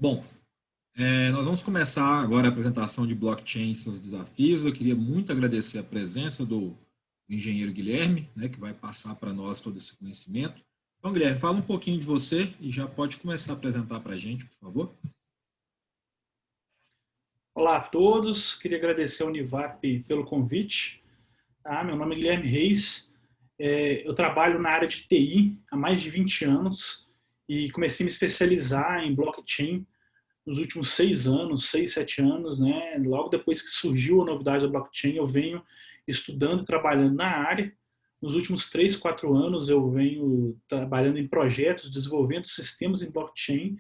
Bom, nós vamos começar agora a apresentação de blockchain e seus desafios. Eu queria muito agradecer a presença do engenheiro Guilherme, né, que vai passar para nós todo esse conhecimento. Então, Guilherme, fala um pouquinho de você e já pode começar a apresentar para a gente, por favor. Olá a todos, queria agradecer ao Univap pelo convite. Meu nome é Guilherme Reis, eu trabalho na área de TI há mais de 20 anos e comecei a me especializar em blockchain nos últimos 6 anos, 6, 7 anos, né? Logo depois que surgiu a novidade da blockchain, eu venho estudando e trabalhando na área. Nos últimos 3, 4 anos, eu venho trabalhando em projetos, desenvolvendo sistemas em blockchain,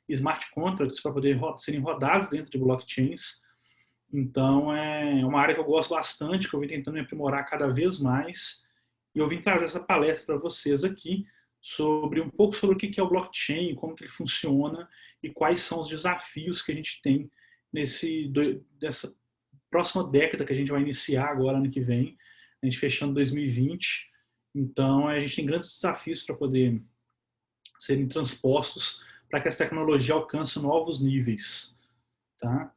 smart contracts para poder serem rodados dentro de blockchains. Então, é uma área que eu gosto bastante, que eu vim tentando me aprimorar cada vez mais. E eu vim trazer essa palestra para vocês aqui sobre um pouco sobre o que é o blockchain, como que ele funciona e quais são os desafios que a gente tem dessa próxima década que a gente vai iniciar agora, ano que vem, a gente fechando 2020. Então, a gente tem grandes desafios para poder serem transpostos para que essa tecnologia alcance novos níveis. Tá?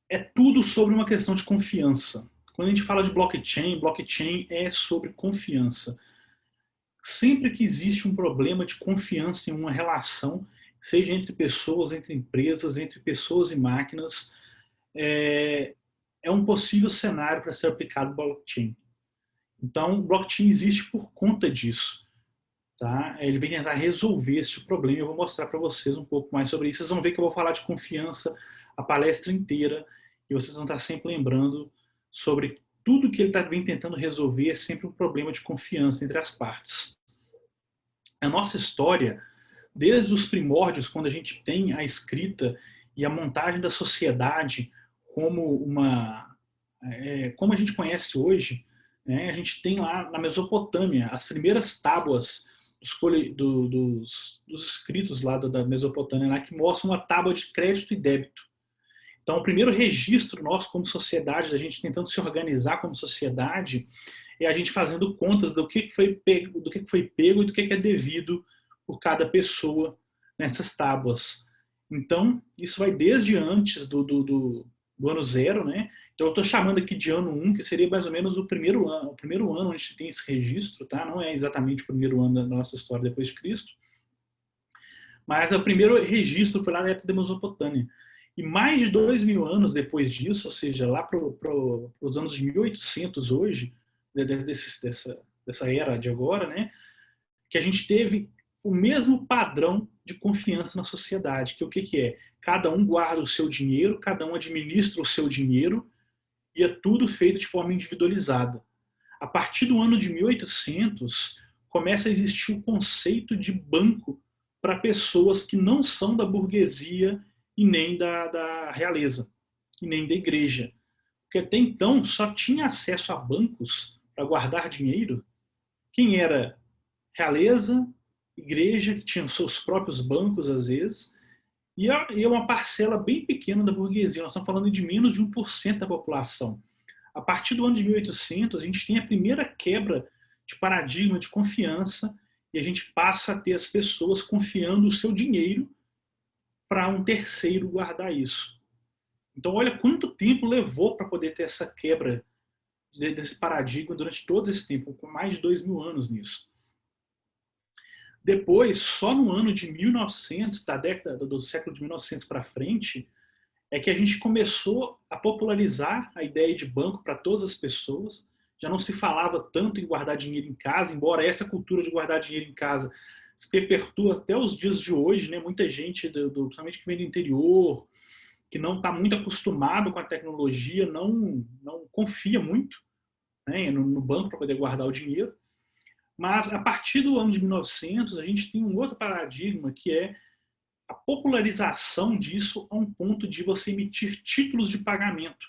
É tudo sobre uma questão de confiança. Quando a gente fala de blockchain, blockchain é sobre confiança. Sempre que existe um problema de confiança em uma relação, seja entre pessoas, entre empresas, entre pessoas e máquinas, é, é um possível cenário para ser aplicado blockchain. Então, blockchain existe por conta disso. Tá? Ele vem tentar resolver esse problema e eu vou mostrar para vocês um pouco mais sobre isso. Vocês vão ver que eu vou falar de confiança a palestra inteira e vocês vão estar sempre lembrando sobre tudo que ele vem tentando resolver é sempre um problema de confiança entre as partes. A nossa história, desde os primórdios, quando a gente tem a escrita e a montagem da sociedade como a gente conhece hoje, né, a gente tem lá na Mesopotâmia as primeiras tábuas dos escritos lá da Mesopotâmia lá, que mostram uma tábua de crédito e débito. Então, o primeiro registro nosso como sociedade, da gente tentando se organizar como sociedade, é a gente fazendo contas do que foi pego, e do que é devido por cada pessoa nessas tábuas. Então, isso vai desde antes do ano zero, né? Então, eu estou chamando aqui de ano 1, que seria mais ou menos o primeiro ano onde a gente tem esse registro, tá? Não é exatamente o primeiro ano da nossa história depois de Cristo, mas o primeiro registro foi lá na época da Mesopotâmia. E mais de 2.000 anos depois disso, ou seja, lá para os anos de 1800 hoje, dessa era de agora, né, que a gente teve o mesmo padrão de confiança na sociedade, que o que é? Cada um guarda o seu dinheiro, cada um administra o seu dinheiro, e é tudo feito de forma individualizada. A partir do ano de 1800, começa a existir o conceito de banco para pessoas que não são da burguesia e nem da realeza, e nem da igreja. Porque até então só tinha acesso a bancos para guardar dinheiro quem era realeza, igreja, que tinha seus próprios bancos às vezes, e uma parcela bem pequena da burguesia. Nós estamos falando de menos de 1% da população. A partir do ano de 1800, a gente tem a primeira quebra de paradigma de confiança e a gente passa a ter as pessoas confiando o seu dinheiro para um terceiro guardar isso. Então, olha quanto tempo levou para poder ter essa quebra desse paradigma durante todo esse tempo, com mais de 2.000 anos nisso. Depois, só no ano de 1900, da década do século de 1900 para frente, é que a gente começou a popularizar a ideia de banco para todas as pessoas. Já não se falava tanto em guardar dinheiro em casa, embora essa cultura de guardar dinheiro em casa se perpetua até os dias de hoje, né? Muita gente, principalmente que vem do interior, que não está muito acostumado com a tecnologia, não confia muito, né, no banco para poder guardar o dinheiro. Mas a partir do ano de 1900, a gente tem um outro paradigma que é a popularização disso a um ponto de você emitir títulos de pagamento.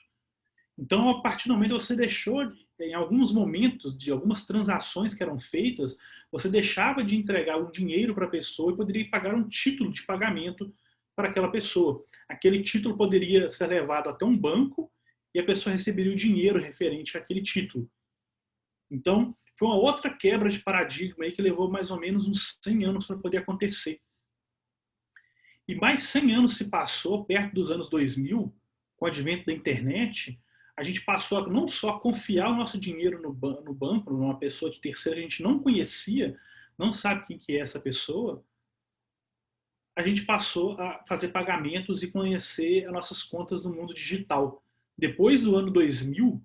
Então, a partir do momento que você deixou, em alguns momentos, de algumas transações que eram feitas, você deixava de entregar um dinheiro para a pessoa e poderia pagar um título de pagamento para aquela pessoa. Aquele título poderia ser levado até um banco e a pessoa receberia o dinheiro referente àquele título. Então, foi uma outra quebra de paradigma aí que levou mais ou menos uns 100 anos para poder acontecer. E mais 100 anos se passou, perto dos anos 2000, com o advento da internet, a gente passou a não só confiar o nosso dinheiro no banco, numa pessoa de terceira que a gente não conhecia, não sabe quem que é essa pessoa, a gente passou a fazer pagamentos e conhecer as nossas contas no mundo digital. Depois do ano 2000,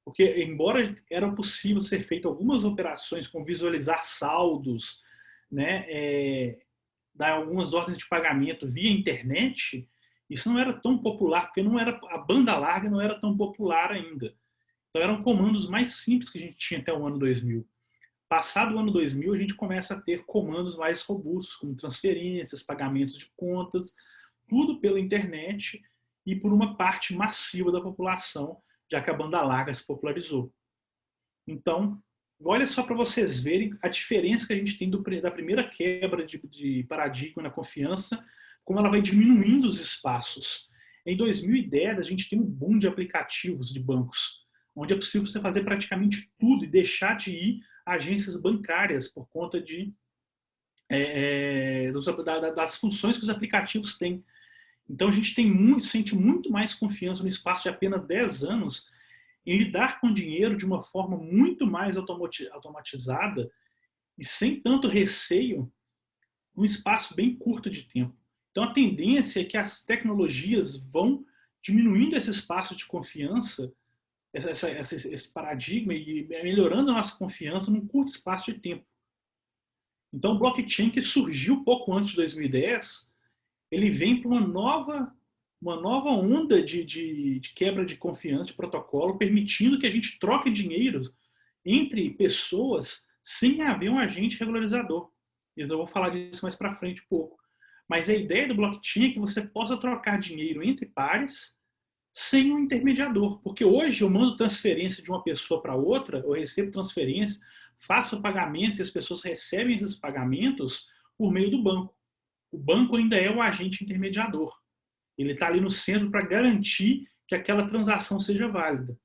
porque embora era possível ser feito algumas operações com visualizar saldos, né, dar algumas ordens de pagamento via internet, isso não era tão popular, porque não era, a banda larga não era tão popular ainda. Então eram comandos mais simples que a gente tinha até o ano 2000. Passado o ano 2000, a gente começa a ter comandos mais robustos, como transferências, pagamentos de contas, tudo pela internet e por uma parte massiva da população, já que a banda larga se popularizou. Então, olha só para vocês verem a diferença que a gente tem da primeira quebra de paradigma na confiança, como ela vai diminuindo os espaços. Em 2010, a gente tem um boom de aplicativos de bancos, onde é possível você fazer praticamente tudo e deixar de ir a agências bancárias por conta das funções que os aplicativos têm. Então, a gente sente muito mais confiança no espaço de apenas 10 anos em lidar com dinheiro de uma forma muito mais automatizada e sem tanto receio num espaço bem curto de tempo. Então, a tendência é que as tecnologias vão diminuindo esse espaço de confiança, esse paradigma, e melhorando a nossa confiança num curto espaço de tempo. Então, o blockchain, que surgiu pouco antes de 2010, ele vem para uma nova onda de quebra de confiança, de protocolo, permitindo que a gente troque dinheiro entre pessoas sem haver um agente regularizador. Eu vou falar disso mais para frente um pouco. Mas a ideia do blockchain é que você possa trocar dinheiro entre pares sem um intermediador. Porque hoje eu mando transferência de uma pessoa para outra, eu recebo transferência, faço pagamentos e as pessoas recebem esses pagamentos por meio do banco. O banco ainda é o agente intermediador. Ele está ali no centro para garantir que aquela transação seja válida.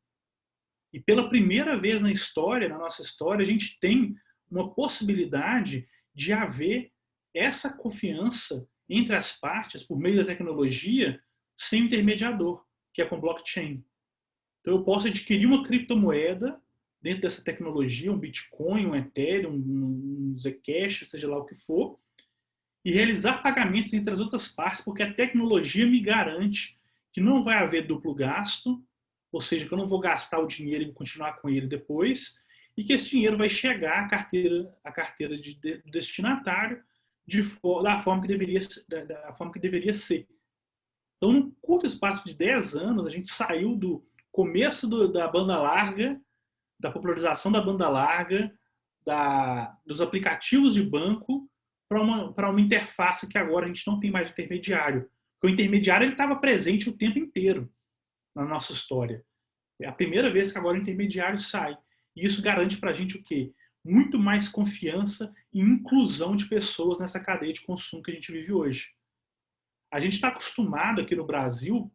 E pela primeira vez na história, na nossa história, a gente tem uma possibilidade de haver essa confiança entre as partes por meio da tecnologia sem intermediador, que é com blockchain. Então eu posso adquirir uma criptomoeda dentro dessa tecnologia, um Bitcoin, um Ethereum, um Zcash, seja lá o que for, e realizar pagamentos entre as outras partes, porque a tecnologia me garante que não vai haver duplo gasto, ou seja, que eu não vou gastar o dinheiro e vou continuar com ele depois, e que esse dinheiro vai chegar à carteira do destinatário da forma que deveria ser. Então, num curto espaço de 10 anos, a gente saiu do começo da banda larga, da popularização da banda larga, dos aplicativos de banco, para uma interface que agora a gente não tem mais intermediário. Porque o intermediário estava presente o tempo inteiro na nossa história. É a primeira vez que agora o intermediário sai. E isso garante para a gente o quê? Muito mais confiança e inclusão de pessoas nessa cadeia de consumo que a gente vive hoje. A gente está acostumado aqui no Brasil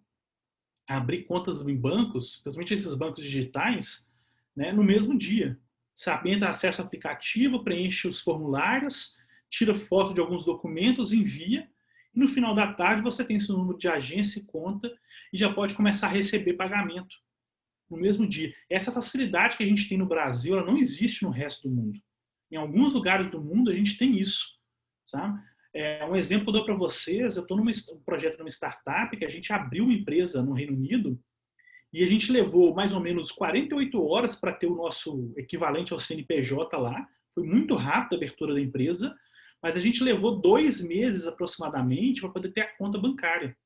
a abrir contas em bancos, principalmente esses bancos digitais, né, no mesmo dia. Você entra, acessa o aplicativo, preenche os formulários, tira foto de alguns documentos, envia, e no final da tarde você tem seu número de agência e conta e já pode começar a receber pagamento no mesmo dia. Essa facilidade que a gente tem no Brasil, ela não existe no resto do mundo. Em alguns lugares do mundo a gente tem isso, sabe? Um exemplo que eu dou para vocês, eu estou num projeto numa startup que a gente abriu uma empresa no Reino Unido e a gente levou mais ou menos 48 horas para ter o nosso equivalente ao CNPJ lá. Foi muito rápido a abertura da empresa, mas a gente levou 2 meses aproximadamente para poder ter a conta bancária.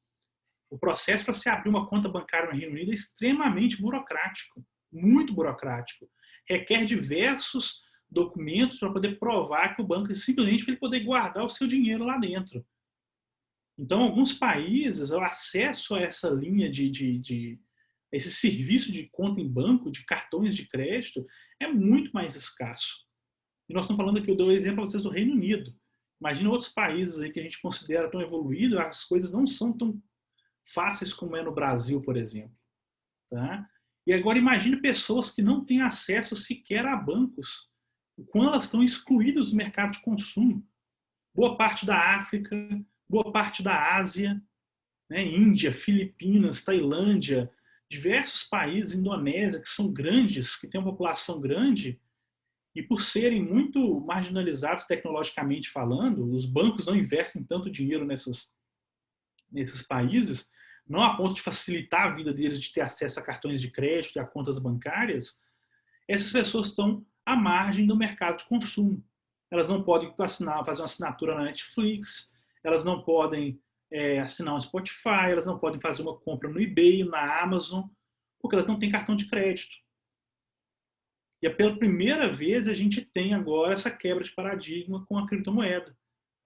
O processo para se abrir uma conta bancária no Reino Unido é extremamente burocrático, muito burocrático. Requer diversos documentos para poder provar que o banco é simplesmente para ele poder guardar o seu dinheiro lá dentro. Então, alguns países, o acesso a essa linha esse serviço de conta em banco, de cartões de crédito, é muito mais escasso. E nós estamos falando aqui, eu dou o exemplo para vocês do Reino Unido. Imagina outros países aí que a gente considera tão evoluídos, as coisas não são tão fáceis como é no Brasil, por exemplo. Tá? E agora imagine pessoas que não têm acesso sequer a bancos, quando elas estão excluídas do mercado de consumo. Boa parte da África, boa parte da Ásia, né, Índia, Filipinas, Tailândia, diversos países, Indonésia, que são grandes, que têm uma população grande, e por serem muito marginalizados tecnologicamente falando, os bancos não investem tanto dinheiro nesses países, não a ponto de facilitar a vida deles de ter acesso a cartões de crédito e a contas bancárias. Essas pessoas estão à margem do mercado de consumo. Elas não podem fazer uma assinatura na Netflix, elas não podem assinar um Spotify, elas não podem fazer uma compra no eBay, na Amazon, porque elas não têm cartão de crédito. E pela primeira vez a gente tem agora essa quebra de paradigma com a criptomoeda.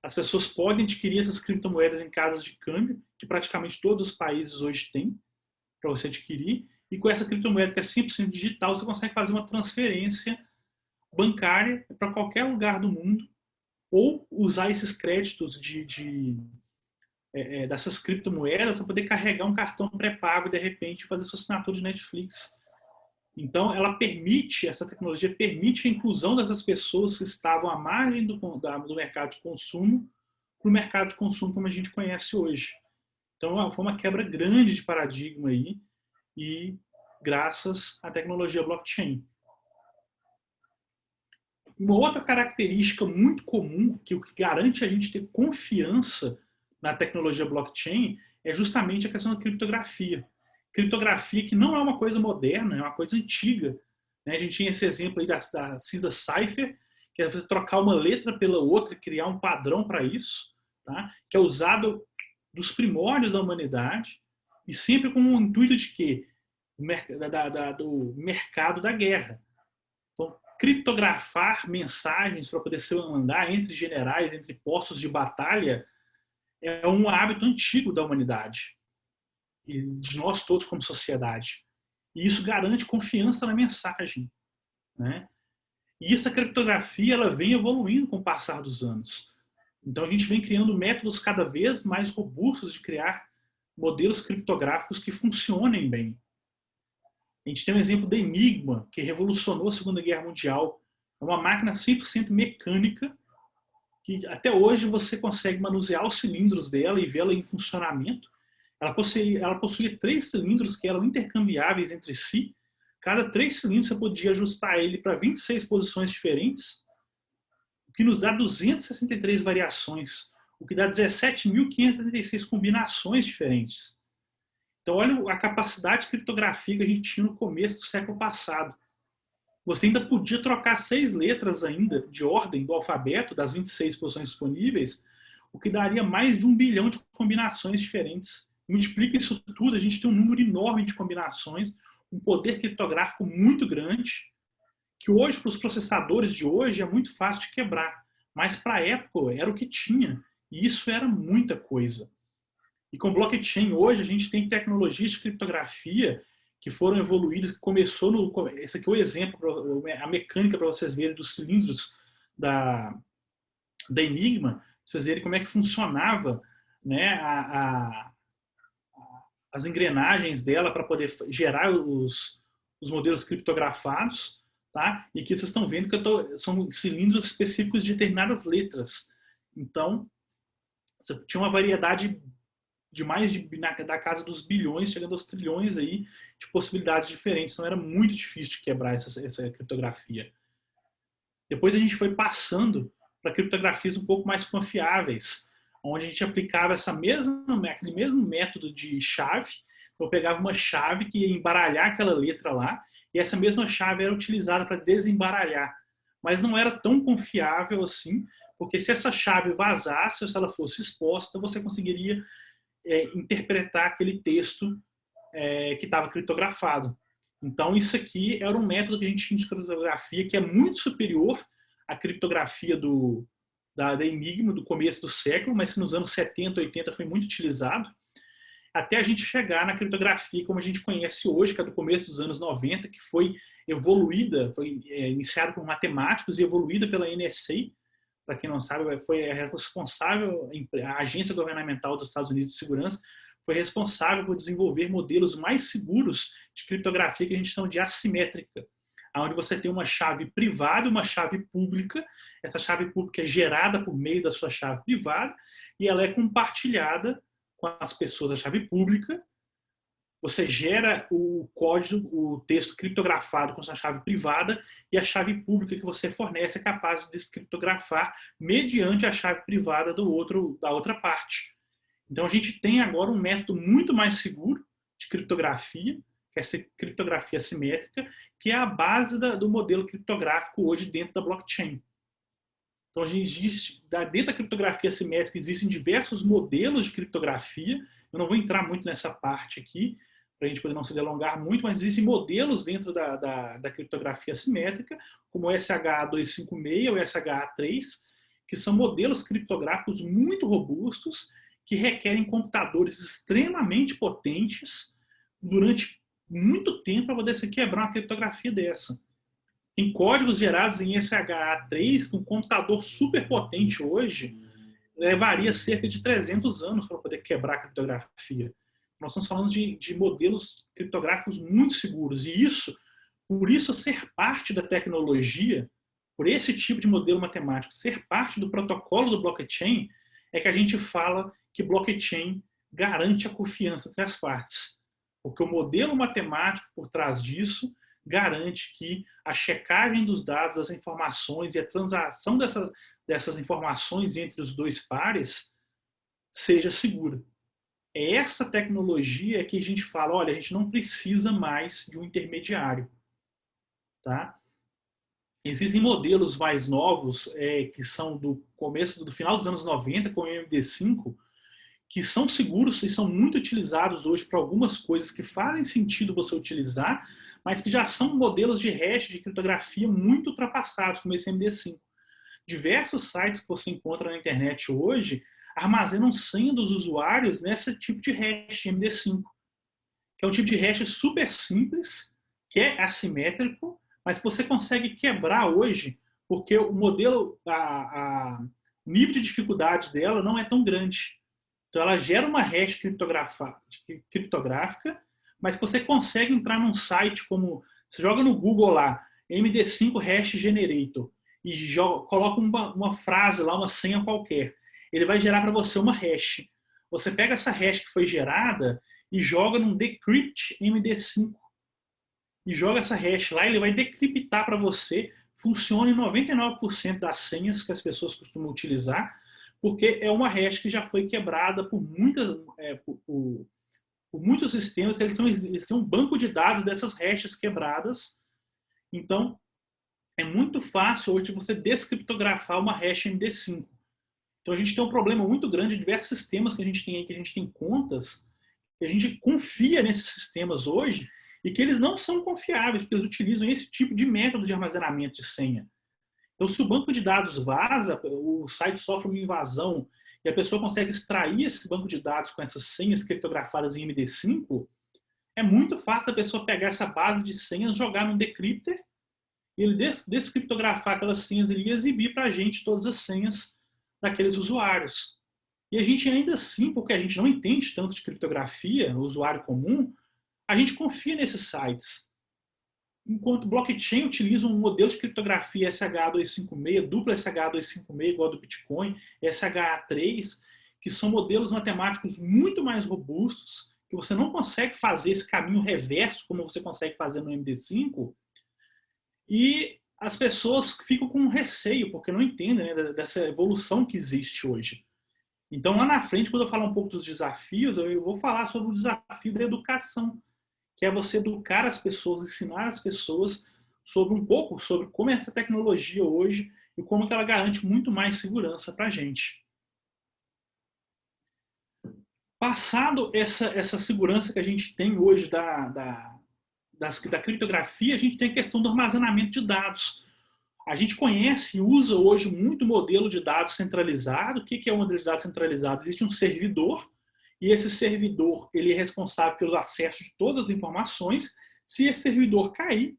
As pessoas podem adquirir essas criptomoedas em casas de câmbio, que praticamente todos os países hoje têm, para você adquirir, e com essa criptomoeda que é 100% digital, você consegue fazer uma transferência bancária para qualquer lugar do mundo, ou usar esses créditos dessas criptomoedas para poder carregar um cartão pré-pago e de repente fazer sua assinatura de Netflix. Então, essa tecnologia permite a inclusão dessas pessoas que estavam à margem do mercado de consumo para o mercado de consumo como a gente conhece hoje. Então, foi uma quebra grande de paradigma aí, e graças à tecnologia blockchain. Uma outra característica muito comum, que o que garante a gente ter confiança na tecnologia blockchain, é justamente a questão da criptografia. Criptografia que não é uma coisa moderna, é uma coisa antiga. A gente tinha esse exemplo aí da CISA Cipher, que é você trocar uma letra pela outra e criar um padrão para isso, tá? Que é usado dos primórdios da humanidade e sempre com o intuito de quê? Do mercado da guerra. Então, criptografar mensagens para poder se mandar entre generais, entre postos de batalha, é um hábito antigo da humanidade e de nós todos como sociedade. E isso garante confiança na mensagem, né? E essa criptografia ela vem evoluindo com o passar dos anos. Então a gente vem criando métodos cada vez mais robustos de criar modelos criptográficos que funcionem bem. A gente tem um exemplo da Enigma, que revolucionou a Segunda Guerra Mundial. É uma máquina 100% mecânica, que até hoje você consegue manusear os cilindros dela e vê-la em funcionamento. Ela possuía 3 cilindros que eram intercambiáveis entre si. Cada 3 cilindros você podia ajustar ele para 26 posições diferentes, o que nos dá 263 variações, o que dá 17.576 combinações diferentes. Então, olha a capacidade de criptografia que a gente tinha no começo do século passado. Você ainda podia trocar 6 letras ainda de ordem do alfabeto, das 26 posições disponíveis, o que daria mais de 1 bilhão de combinações diferentes. Multiplica isso tudo, a gente tem um número enorme de combinações, um poder criptográfico muito grande, que hoje, para os processadores de hoje, é muito fácil de quebrar. Mas para a época era o que tinha. E isso era muita coisa. E com blockchain hoje, a gente tem tecnologias de criptografia que foram evoluídas, que começou no... Esse aqui é o exemplo, a mecânica para vocês verem dos cilindros da Enigma, para vocês verem como é que funcionava, né, as engrenagens dela para poder gerar os modelos criptografados, tá? E aqui vocês estão vendo que são cilindros específicos de determinadas letras. Então, você tinha uma variedade de mais da casa dos bilhões, chegando aos trilhões aí de possibilidades diferentes. Então era muito difícil de quebrar essa criptografia. Depois a gente foi passando para criptografias um pouco mais confiáveis, onde a gente aplicava aquele mesmo método de chave. Eu pegava uma chave que ia embaralhar aquela letra lá, e essa mesma chave era utilizada para desembaralhar. Mas não era tão confiável assim, porque se essa chave vazasse, ou se ela fosse exposta, você conseguiria interpretar aquele texto que estava criptografado. Então, isso aqui era um método que a gente tinha de criptografia que é muito superior à criptografia da Enigma do começo do século, mas que nos anos 70, 80 foi muito utilizado, até a gente chegar na criptografia como a gente conhece hoje, que é do começo dos anos 90, que foi evoluída, foi iniciada por matemáticos e evoluída pela NSA. Para quem não sabe, foi a responsável, a agência governamental dos Estados Unidos de Segurança, foi responsável por desenvolver modelos mais seguros de criptografia que a gente chama de assimétrica. onde você tem uma chave privada e uma chave pública. Essa chave pública é gerada por meio da sua chave privada e ela é compartilhada com as pessoas da chave pública. Você gera o código, o texto criptografado com sua chave privada e a chave pública que você fornece é capaz de descriptografar mediante a chave privada da outra parte. Então a gente tem agora um método muito mais seguro de criptografia, que é essa criptografia assimétrica, que é a base do modelo criptográfico hoje dentro da blockchain. Então dentro da criptografia assimétrica existem diversos modelos de criptografia. Eu não vou entrar muito nessa parte aqui, para a gente poder não se delongar muito, mas existem modelos dentro da criptografia assimétrica, como o SHA-256 ou o SHA-3, que são modelos criptográficos muito robustos, que requerem computadores extremamente potentes durante muito tempo para poder se quebrar uma criptografia dessa. Em códigos gerados em SHA-3, com um computador super potente hoje, levaria cerca de 300 anos para poder quebrar a criptografia. Nós estamos falando de modelos criptográficos muito seguros. E por isso ser parte da tecnologia, por esse tipo de modelo matemático, ser parte do protocolo do blockchain, é que a gente fala que blockchain garante a confiança entre as partes. Porque o modelo matemático por trás disso garante que a checagem dos dados, das informações e a transação dessas informações entre os dois pares seja segura. É essa tecnologia que a gente fala, olha, a gente não precisa mais de um intermediário. Tá? Existem modelos mais novos, que são do final dos anos 90, com o MD5, que são seguros e são muito utilizados hoje para algumas coisas que fazem sentido você utilizar, mas que já são modelos de hash, de criptografia muito ultrapassados, como esse MD5. Diversos sites que você encontra na internet hoje armazenam senha dos usuários nesse tipo de hash MD5, que é um tipo de hash super simples, que é assimétrico, mas que você consegue quebrar hoje, porque o modelo, o nível de dificuldade dela não é tão grande. Então ela gera uma hash criptográfica, mas que você consegue entrar num site como, você joga no Google lá, MD5 Hash Generator, e coloca uma frase lá, uma senha qualquer. Ele vai gerar para você uma hash. Você pega essa hash que foi gerada e joga num decrypt MD5. E joga essa hash lá, ele vai decriptar para você. Funciona em 99% das senhas que as pessoas costumam utilizar, porque é uma hash que já foi quebrada por muitos sistemas. Eles têm um banco de dados dessas hashes quebradas. Então, é muito fácil hoje você descriptografar uma hash MD5. Então a gente tem um problema muito grande em diversos sistemas que a gente tem aí, que a gente tem contas, que a gente confia nesses sistemas hoje e que eles não são confiáveis, porque eles utilizam esse tipo de método de armazenamento de senha. Então se o banco de dados vaza, o site sofre uma invasão e a pessoa consegue extrair esse banco de dados com essas senhas criptografadas em MD5, é muito fácil a pessoa pegar essa base de senhas, jogar num decrypter e ele descriptografar aquelas senhas e exibir para a gente todas as senhas daqueles usuários. E a gente ainda assim, porque a gente não entende tanto de criptografia, o usuário comum, a gente confia nesses sites. Enquanto o blockchain utiliza um modelo de criptografia SHA-256, dupla SHA-256 igual ao do Bitcoin, SHA-3, que são modelos matemáticos muito mais robustos, que você não consegue fazer esse caminho reverso como você consegue fazer no MD5, e as pessoas ficam com receio, porque não entendem, né, dessa evolução que existe hoje. Então, lá na frente, quando eu falar um pouco dos desafios, eu vou falar sobre o desafio da educação, que é você educar as pessoas, ensinar as pessoas um pouco sobre como é essa tecnologia hoje e como que ela garante muito mais segurança para a gente. Passado essa segurança que a gente tem hoje da criptografia, a gente tem a questão do armazenamento de dados. A gente conhece e usa hoje muito modelo de dados centralizado. O que é um modelo de dados centralizado? Existe um servidor, e esse servidor ele é responsável pelo acesso de todas as informações. Se esse servidor cair,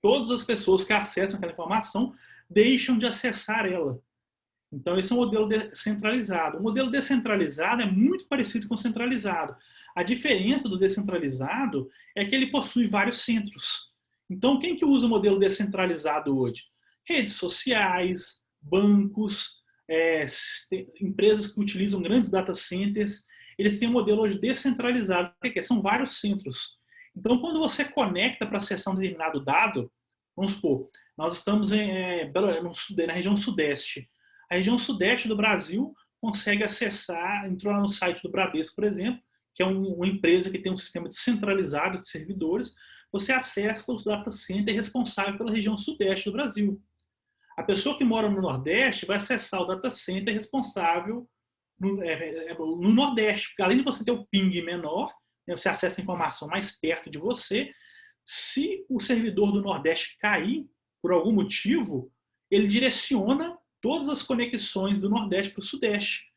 todas as pessoas que acessam aquela informação deixam de acessar ela. Então, esse é um modelo descentralizado. O modelo descentralizado é muito parecido com o centralizado. A diferença do descentralizado é que ele possui vários centros. Então, quem que usa o modelo descentralizado hoje? Redes sociais, bancos, empresas que utilizam grandes data centers, eles têm um modelo hoje descentralizado, que são vários centros. Então, quando você conecta para acessar um determinado dado, vamos supor, nós estamos na região sudeste. A região sudeste do Brasil consegue acessar, entrou lá no site do Bradesco, por exemplo, que é uma empresa que tem um sistema descentralizado de servidores, você acessa os data centers responsáveis pela região sudeste do Brasil. A pessoa que mora no Nordeste vai acessar o data center responsável no Nordeste, porque além de você ter o ping menor, né, você acessa a informação mais perto de você. Se o servidor do Nordeste cair, por algum motivo, ele direciona todas as conexões do Nordeste para o Sudeste.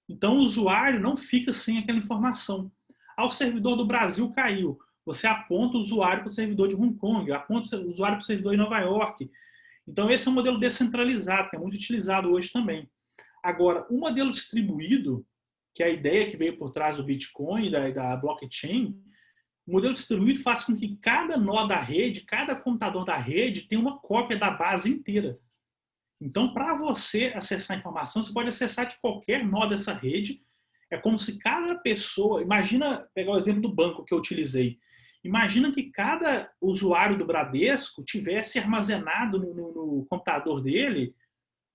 Então, o usuário não fica sem aquela informação. O servidor do Brasil caiu. Você aponta o usuário para o servidor de Hong Kong, aponta o usuário para o servidor de Nova York. Então, esse é um modelo descentralizado, que é muito utilizado hoje também. Agora, o modelo distribuído, que é a ideia que veio por trás do Bitcoin e da blockchain, o modelo distribuído faz com que cada nó da rede, cada computador da rede tenha uma cópia da base inteira. Então, para você acessar a informação, você pode acessar de qualquer nó dessa rede. É como se cada pessoa... Imagina, pegar o exemplo do banco que eu utilizei. Imagina que cada usuário do Bradesco tivesse armazenado no computador dele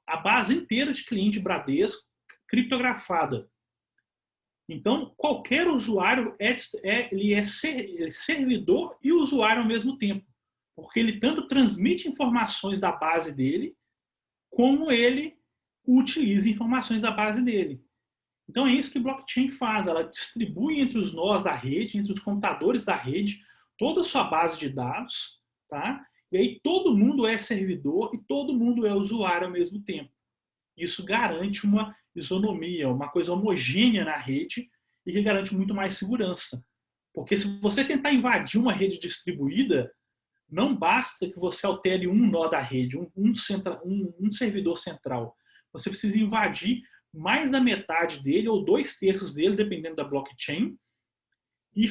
a base inteira de cliente Bradesco criptografada. Então, qualquer usuário ele é servidor e usuário ao mesmo tempo. Porque ele tanto transmite informações da base dele, como ele utiliza informações da base dele. Então é isso que blockchain faz, ela distribui entre os nós da rede, entre os computadores da rede, toda a sua base de dados, tá? E aí todo mundo é servidor e todo mundo é usuário ao mesmo tempo. Isso garante uma isonomia, uma coisa homogênea na rede e que garante muito mais segurança. Porque se você tentar invadir uma rede distribuída, não basta que você altere um nó da rede, um servidor central. Você precisa invadir mais da metade dele ou 2/3 dele, dependendo da blockchain, e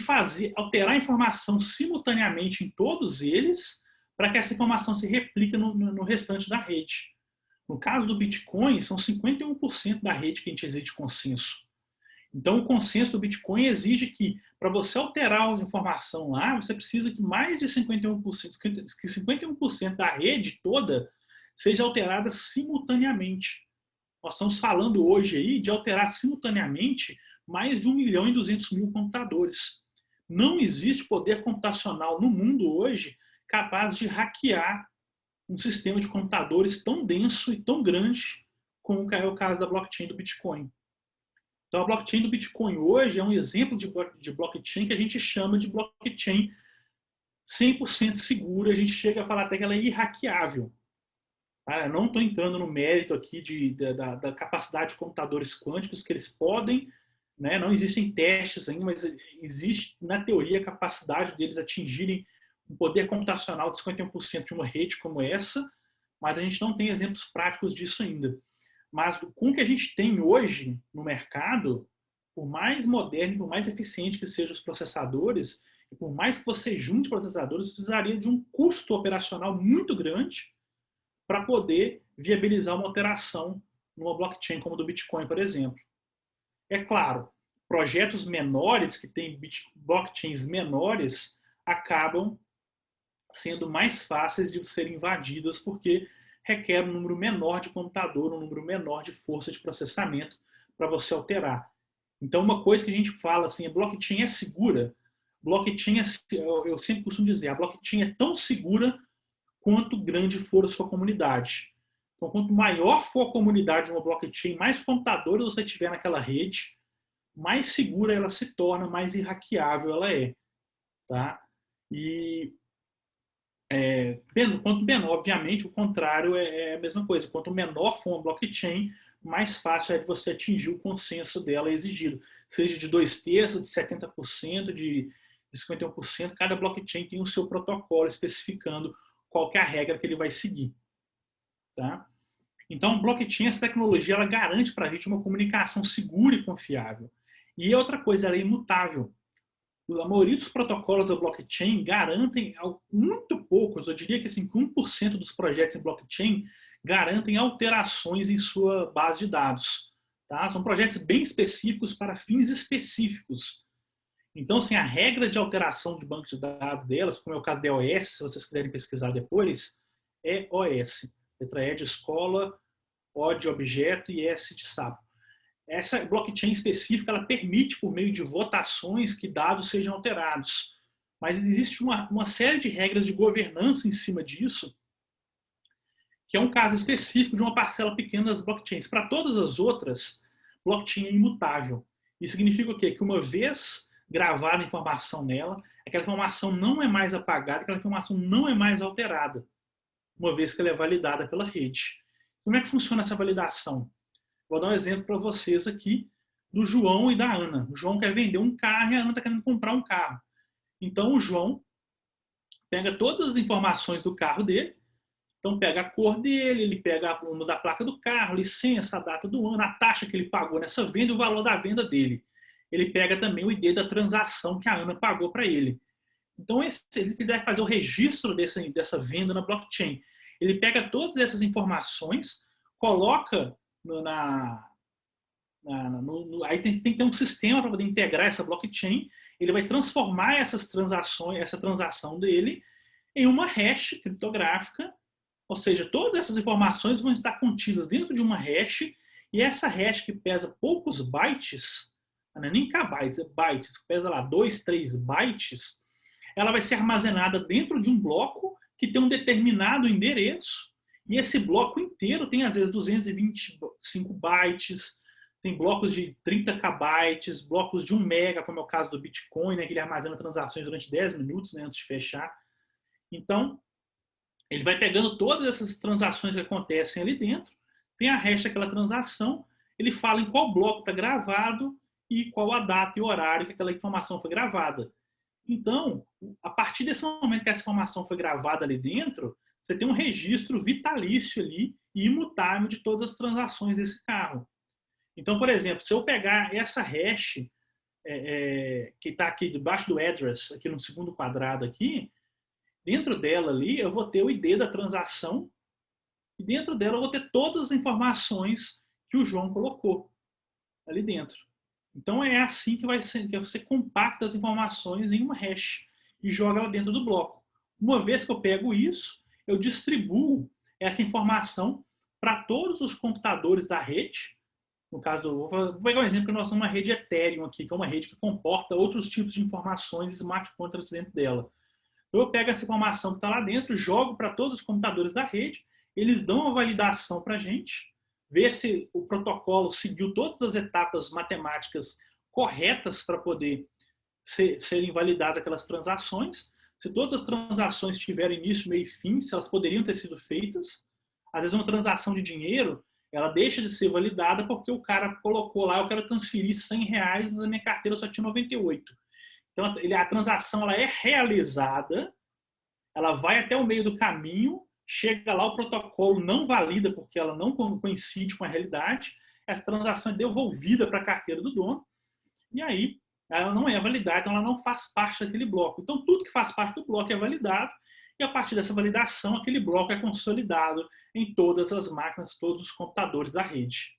alterar a informação simultaneamente em todos eles para que essa informação se replique no restante da rede. No caso do Bitcoin, são 51% da rede que a gente exige consenso. Então, o consenso do Bitcoin exige que, para você alterar a informação lá, você precisa que mais de 51% da rede toda seja alterada simultaneamente. Nós estamos falando hoje aí de alterar simultaneamente mais de 1.200.000 computadores. Não existe poder computacional no mundo hoje capaz de hackear um sistema de computadores tão denso e tão grande como é o caso da blockchain do Bitcoin. Então, a blockchain do Bitcoin hoje é um exemplo de blockchain que a gente chama de blockchain 100% segura. A gente chega a falar até que ela é irhackeável. Eu não estou entrando no mérito aqui da capacidade de computadores quânticos que eles podem, né? Não existem testes ainda, mas existe, na teoria, a capacidade deles atingirem um poder computacional de 51% de uma rede como essa, mas a gente não tem exemplos práticos disso ainda. Mas com o que a gente tem hoje no mercado, por mais moderno, por mais eficiente que sejam os processadores, e por mais que você junte processadores, precisaria de um custo operacional muito grande para poder viabilizar uma alteração numa blockchain como a do Bitcoin, por exemplo. É claro, projetos menores que têm blockchains menores acabam sendo mais fáceis de serem invadidas porque requer um número menor de computador, um número menor de força de processamento para você alterar. Então, uma coisa que a gente fala assim, a blockchain é segura. Blockchain eu sempre costumo dizer, a blockchain é tão segura quanto grande for a sua comunidade. Então, quanto maior for a comunidade de uma blockchain, mais computadores você tiver naquela rede, mais segura ela se torna, mais irhackeável ela é. Tá? E quanto menor, obviamente, o contrário é a mesma coisa. Quanto menor for uma blockchain, mais fácil é de você atingir o consenso dela exigido. Seja de 2/3, de 70%, de 51%, cada blockchain tem o seu protocolo especificando qual que é a regra que ele vai seguir. Tá? Então, blockchain, essa tecnologia, ela garante para a gente uma comunicação segura e confiável. E outra coisa, ela é imutável. A maioria dos protocolos da blockchain garantem muito poucos, eu diria que assim, 1% dos projetos em blockchain garantem alterações em sua base de dados. Tá? São projetos bem específicos para fins específicos. Então, assim, a regra de alteração de banco de dados delas, como é o caso da EOS, se vocês quiserem pesquisar depois, é EOS. Letra E de escola, O de objeto e S de sapo. Essa blockchain específica, ela permite, por meio de votações, que dados sejam alterados. Mas existe uma série de regras de governança em cima disso, que é um caso específico de uma parcela pequena das blockchains. Para todas as outras, blockchain é imutável. Isso significa o quê? Que uma vez gravada a informação nela, aquela informação não é mais apagada, aquela informação não é mais alterada, uma vez que ela é validada pela rede. Como é que funciona essa validação? Vou dar um exemplo para vocês aqui do João e da Ana. O João quer vender um carro e a Ana está querendo comprar um carro. Então o João pega todas as informações do carro dele, então pega a cor dele, ele pega o número da placa do carro, licença, a data do ano, a taxa que ele pagou nessa venda e o valor da venda dele. Ele pega também o ID da transação que a Ana pagou para ele. Então, se ele quiser fazer o registro dessa venda na blockchain, ele pega todas essas informações, coloca aí tem que ter um sistema para poder integrar essa blockchain. Ele vai transformar essa transação dele em uma hash criptográfica, ou seja, todas essas informações vão estar contidas dentro de uma hash, e essa hash que pesa poucos bytes, não é nem kbytes, é bytes, que pesa lá 2, 3 bytes, ela vai ser armazenada dentro de um bloco que tem um determinado endereço, e esse bloco inteiro tem às vezes 225 bytes, tem blocos de 30 kbytes, blocos de 1 mega, como é o caso do Bitcoin, né, que ele armazena transações durante 10 minutos, né, antes de fechar. Então, ele vai pegando todas essas transações que acontecem ali dentro, tem a hash daquela transação, ele fala em qual bloco está gravado e qual a data e o horário que aquela informação foi gravada. Então, a partir desse momento que essa informação foi gravada ali dentro, você tem um registro vitalício ali e imutável de todas as transações desse carro. Então, por exemplo, se eu pegar essa hash que está aqui debaixo do address, aqui no segundo quadrado aqui, dentro dela ali eu vou ter o ID da transação e dentro dela eu vou ter todas as informações que o João colocou ali dentro. Então é assim que você compacta as informações em uma hash e joga ela dentro do bloco. Uma vez que eu pego isso, eu distribuo essa informação para todos os computadores da rede. No caso, vou pegar um exemplo que nós temos uma rede Ethereum aqui, que é uma rede que comporta outros tipos de informações e smart contracts dentro dela. Então eu pego essa informação que está lá dentro, jogo para todos os computadores da rede, eles dão uma validação para a gente, ver se o protocolo seguiu todas as etapas matemáticas corretas para poder serem validadas aquelas transações, se todas as transações tiverem início, meio e fim, se elas poderiam ter sido feitas. Às vezes uma transação de dinheiro, ela deixa de ser validada porque o cara colocou lá, eu quero transferir R$100, na minha carteira só tinha 98. Então a transação ela é realizada, ela vai até o meio do caminho, chega lá, o protocolo não valida porque ela não coincide com a realidade, essa transação é devolvida para a carteira do dono, e aí ela não é validada, então ela não faz parte daquele bloco. Então tudo que faz parte do bloco é validado, e a partir dessa validação, aquele bloco é consolidado em todas as máquinas, todos os computadores da rede.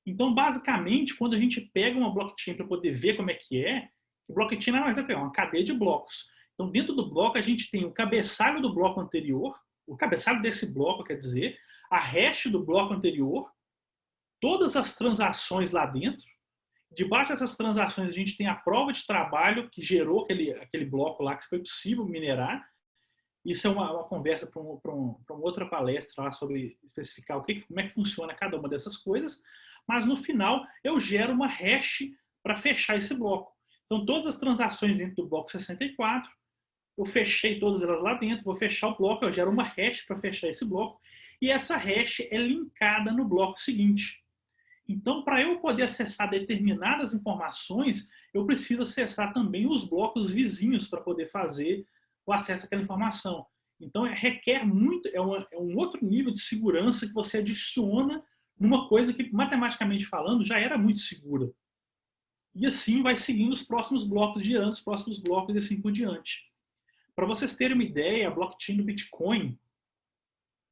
Então, basicamente, quando a gente pega uma blockchain para poder ver como é que é, o blockchain não é mais uma cadeia de blocos. Então, dentro do bloco, a gente tem o cabeçalho do bloco anterior, o cabeçalho desse bloco, quer dizer, a hash do bloco anterior, todas as transações lá dentro. Debaixo dessas transações, a gente tem a prova de trabalho que gerou aquele bloco lá, que foi possível minerar. Isso é uma conversa para uma outra palestra lá sobre especificar como é que funciona cada uma dessas coisas. Mas, no final, eu gero uma hash para fechar esse bloco. Então, todas as transações dentro do bloco 64, eu fechei todas elas lá dentro, vou fechar o bloco, eu gero uma hash para fechar esse bloco, e essa hash é linkada no bloco seguinte. Então, para eu poder acessar determinadas informações, eu preciso acessar também os blocos vizinhos para poder fazer o acesso àquela informação. Então, requer muito, é um outro nível de segurança que você adiciona numa coisa que, matematicamente falando, já era muito segura. E assim vai seguindo os próximos blocos de anos, os próximos blocos e assim por diante. Para vocês terem uma ideia, a blockchain do Bitcoin,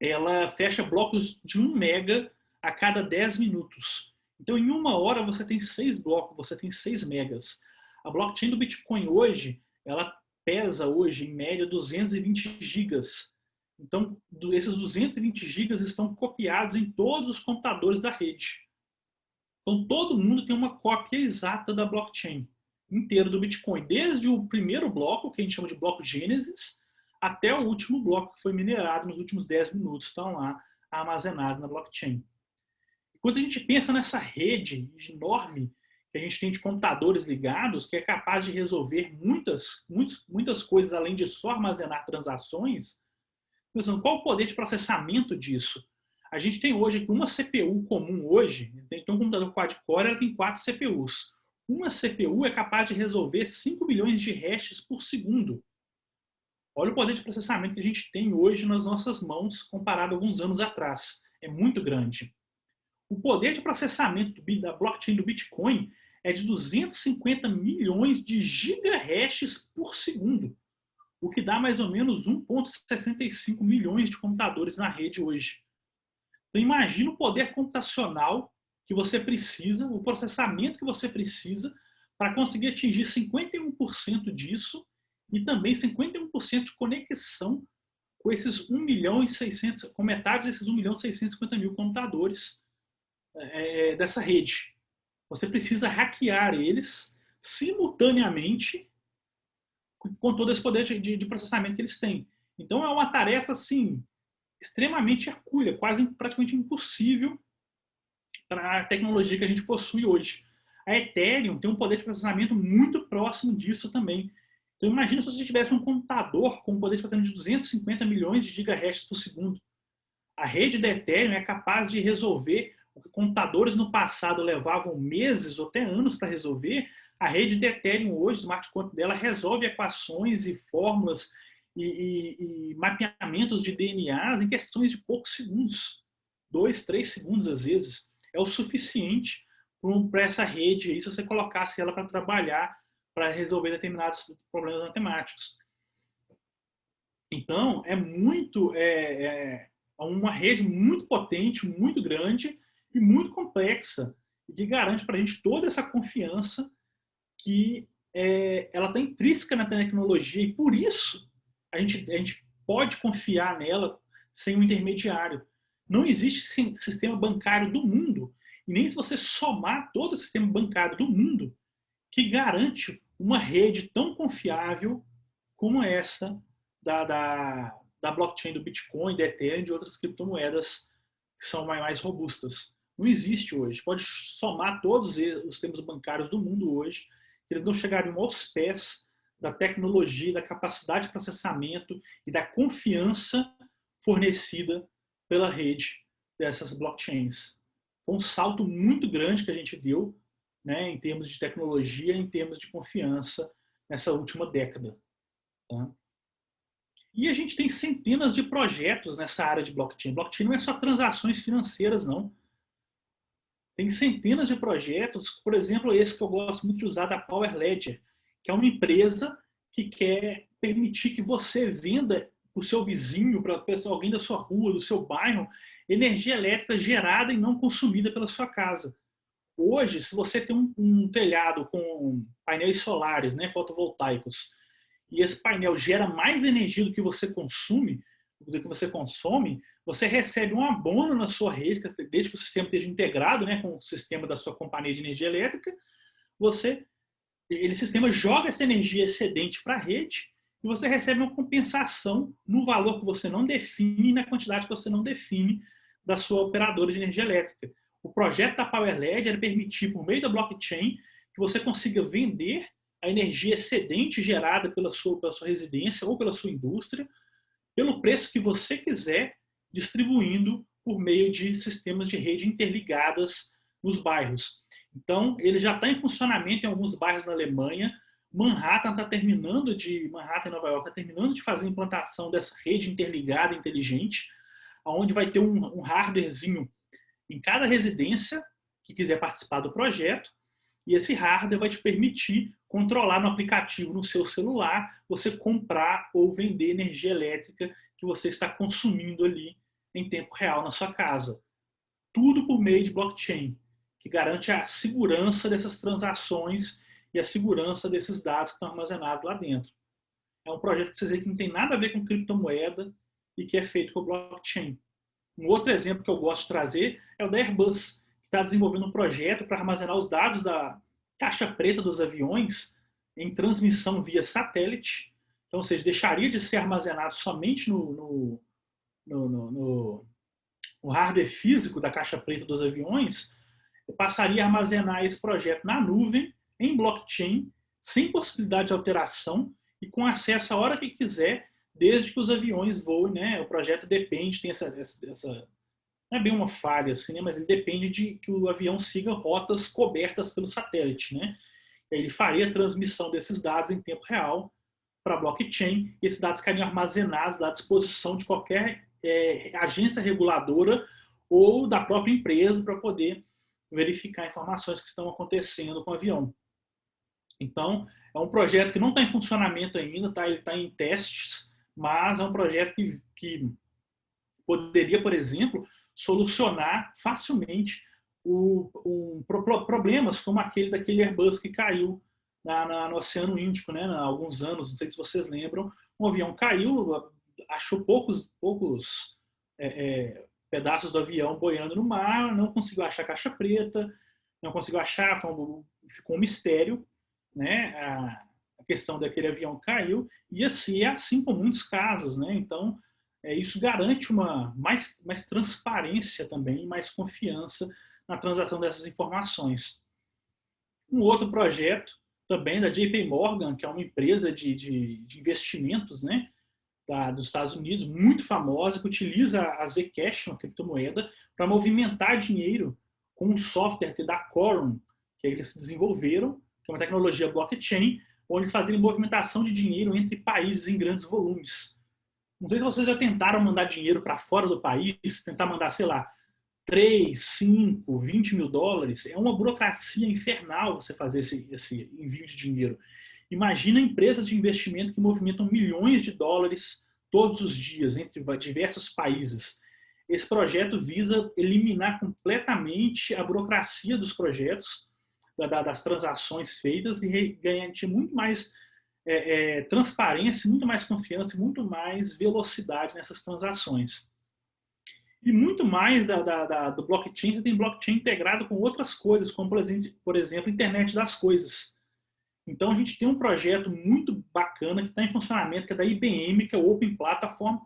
ela fecha blocos de 1 mega a cada 10 minutos. Então, em 1 hora, você tem 6 blocos, você tem 6 megas. A blockchain do Bitcoin hoje, ela pesa hoje, em média, 220 gigas. Então, esses 220 gigas estão copiados em todos os computadores da rede. Então, todo mundo tem uma cópia exata da blockchain inteira do Bitcoin, desde o primeiro bloco, que a gente chama de bloco Gênesis, até o último bloco que foi minerado nos últimos 10 minutos, estão lá armazenados na blockchain. Quando a gente pensa nessa rede enorme que a gente tem de computadores ligados, que é capaz de resolver muitas coisas além de só armazenar transações, pensando, qual o poder de processamento disso? A gente tem hoje aqui uma CPU comum hoje, tem um computador quad-core, ela tem 4 CPUs. Uma CPU é capaz de resolver 5 milhões de hashes por segundo. Olha o poder de processamento que a gente tem hoje nas nossas mãos, comparado a alguns anos atrás. É muito grande. O poder de processamento da blockchain do Bitcoin é de 250 milhões de gigahashes por segundo, o que dá mais ou menos 1,65 milhões de computadores na rede hoje. Então imagina o poder computacional que você precisa, o processamento que você precisa para conseguir atingir 51% disso e também 51% de conexão com esses 1 milhão e 600, com metade desses 1 milhão e 650 mil computadores dessa rede. Você precisa hackear eles simultaneamente com todo esse poder de processamento que eles têm. Então é uma tarefa assim extremamente hercúlea, quase praticamente impossível para a tecnologia que a gente possui hoje. A Ethereum tem um poder de processamento muito próximo disso também. Então imagina se você tivesse um computador com um poder de processamento de 250 milhões de gigahashes por segundo. A rede da Ethereum é capaz de resolver o que computadores no passado levavam meses ou até anos para resolver. A rede da Ethereum hoje, o smart contract dela, resolve equações e fórmulas e mapeamentos de DNA em questões de poucos segundos. 2, 3 segundos às vezes. É o suficiente para essa rede aí, se você colocasse ela para trabalhar, para resolver determinados problemas matemáticos. Então, é uma rede muito potente, muito grande e muito complexa, e que garante para a gente toda essa confiança que ela está intrínseca na tecnologia, e por isso a gente pode confiar nela sem um intermediário. Não existe sistema bancário do mundo, e nem se você somar todo o sistema bancário do mundo, que garante uma rede tão confiável como essa da blockchain do Bitcoin, da Ethereum e de outras criptomoedas que são mais robustas. Não existe hoje. Pode somar todos os sistemas bancários do mundo hoje, eles não chegariam aos pés da tecnologia, da capacidade de processamento e da confiança fornecida pela rede dessas blockchains. Foi um salto muito grande que a gente deu, né, em termos de tecnologia, em termos de confiança nessa última década. Tá? E a gente tem centenas de projetos nessa área de blockchain. Blockchain não é só transações financeiras, não. Tem centenas de projetos, por exemplo, esse que eu gosto muito de usar, da Power Ledger, que é uma empresa que quer permitir que você venda para o seu vizinho, para alguém da sua rua, do seu bairro, energia elétrica gerada e não consumida pela sua casa. Hoje, se você tem um telhado com painéis solares, né, fotovoltaicos, e esse painel gera mais energia do que você consome, você recebe um abono na sua rede, desde que o sistema esteja integrado, né, com o sistema da sua companhia de energia elétrica, ele sistema joga essa energia excedente para a rede e você recebe uma compensação no valor que você não define, na quantidade que você não define da sua operadora de energia elétrica. O projeto da Power Ledger é permitir, por meio da blockchain, que você consiga vender a energia excedente gerada pela sua residência ou pela sua indústria, pelo preço que você quiser, distribuindo por meio de sistemas de rede interligadas nos bairros. Então, ele já está em funcionamento em alguns bairros na Alemanha. Manhattan e Nova York está terminando de fazer a implantação dessa rede interligada inteligente, onde vai ter um hardwarezinho em cada residência que quiser participar do projeto, E esse hardware vai te permitir controlar no aplicativo no seu celular, você comprar ou vender energia elétrica que você está consumindo ali em tempo real na sua casa. Tudo por meio de blockchain, que garante a segurança dessas transações e a segurança desses dados que estão armazenados lá dentro. É um projeto que vocês veem que não tem nada a ver com criptomoeda e que é feito por blockchain. Um outro exemplo que eu gosto de trazer é o da Airbus, que está desenvolvendo um projeto para armazenar os dados da caixa preta dos aviões em transmissão via satélite. Então, ou seja, deixaria de ser armazenado somente no hardware físico da caixa preta dos aviões, passaria a armazenar esse projeto na nuvem, em blockchain, sem possibilidade de alteração e com acesso a hora que quiser, desde que os aviões voem, né? O projeto depende, tem essa não é bem uma falha assim, né? Mas ele depende de que o avião siga rotas cobertas pelo satélite, né? Ele faria a transmissão desses dados em tempo real para a blockchain e esses dados ficariam armazenados à disposição de qualquer agência reguladora ou da própria empresa para poder verificar informações que estão acontecendo com o avião. Então, é um projeto que não está em funcionamento ainda, tá? Ele está em testes, mas é um projeto que poderia, por exemplo, solucionar facilmente problemas como aquele daquele Airbus que caiu no Oceano Índico, né, há alguns anos, não sei se vocês lembram, um avião caiu, achou poucos pedaços do avião boiando no mar, não conseguiu achar a caixa preta, não conseguiu achar, ficou um mistério, né, a questão daquele avião caiu, e assim é assim com muitos casos, né, então isso garante mais transparência também, mais confiança na transação dessas informações. Um outro projeto também da JP Morgan, que é uma empresa de investimentos, né, dos Estados Unidos, muito famosa, que utiliza a Zcash, uma criptomoeda, para movimentar dinheiro com um software da Quorum, que eles desenvolveram, que é uma tecnologia blockchain, onde eles fazem movimentação de dinheiro entre países em grandes volumes. Não sei se vocês já tentaram mandar dinheiro para fora do país, tentar mandar, sei lá, 3, 5, 20 mil dólares. É uma burocracia infernal você fazer esse envio de dinheiro. Imagina empresas de investimento que movimentam milhões de dólares todos os dias entre diversos países. Esse projeto visa eliminar completamente a burocracia dos projetos, das transações feitas e garantir muito mais transparência, muito mais confiança e muito mais velocidade nessas transações. E muito mais do blockchain, você tem blockchain integrado com outras coisas, como, por exemplo, a internet das coisas. Então, a gente tem um projeto muito bacana que está em funcionamento, que é da IBM, que é o Open Platform,